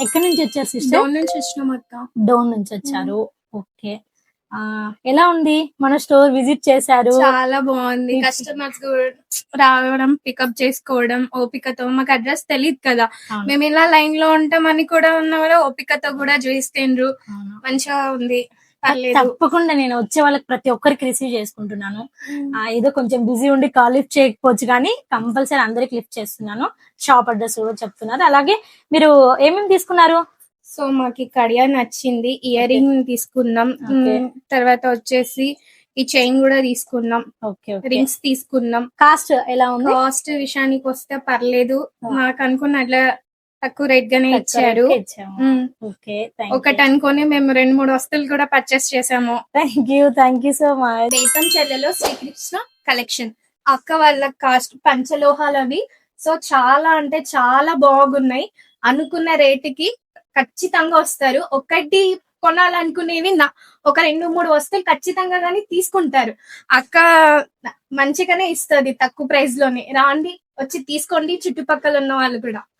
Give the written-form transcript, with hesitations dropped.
ఎక్కడి నుంచి వచ్చారు సిస్టర్? డౌన్ నుంచి వచ్చినాం అక్క. డౌన్ నుంచి వచ్చారు. ఓకే. ఎలా ఉంది మన స్టోర్ విజిట్ చేశారు? చాలా బాగుంది. కస్టమర్స్ రావడం, పికప్ చేసుకోవడం ఓపికతో. మాకు అడ్రస్ తెలియదు కదా, అవును. మేము ఇలా లైన్ లో ఉంటామని కూడా ఉన్న కూడా ఓపికతో కూడా చూస్తుండ్రు. అవును. మంచిగా ఉంది, పర్లేదు. తప్పకుండా నేను వచ్చే వాళ్ళకి ప్రతి ఒక్కరికి రిసీవ్ చేసుకుంటున్నాను. ఏదో కొంచెం బిజీ ఉండి కాల్ లిఫ్ట్ చేయకపోవచ్చు కానీ కంపల్సరీ అందరికి లిఫ్ట్ చేస్తున్నాను. షాప్ అడ్రస్ కూడా చెప్తున్నారు. అలాగే మీరు ఏమేమి తీసుకున్నారు? సో మాకు ఈ కడియా నచ్చింది, ఇయర్ రింగ్ తీసుకున్నాం. Okay. తర్వాత వచ్చేసి ఈ చైన్ కూడా తీసుకున్నాం, ఓకే. రింగ్స్ తీసుకున్నాం. కాస్ట్ ఎలా ఉంది? కాస్ట్ విషయానికి వస్తే పర్లేదు, మాకు అనుకున్నట్ల తక్కువ రేట్ గానే ఇచ్చారు. ఓకే. ఒకటి అనుకొని మేము 2-3 వస్తువులు కూడా పర్చేస్ చేసాము. Thank you so much. బేతం చెల్లెలో శ్రీకృష్ణ కలెక్షన్ అక్క వాళ్ళ కాస్ట్ పంచలోహాలవి. సో చాలా అంటే చాలా బాగున్నాయి. అనుకున్న రేటుకి ఖచ్చితంగా వస్తారు. ఒకటి కొనాలనుకునేవి ఒక 2-3 వస్తువులు ఖచ్చితంగా గానీ తీసుకుంటారు. అక్క మంచిగానే ఇస్తుంది తక్కువ ప్రైస్ లోనే. రాండి, వచ్చి తీసుకోండి, చుట్టుపక్కల ఉన్న వాళ్ళు కూడా.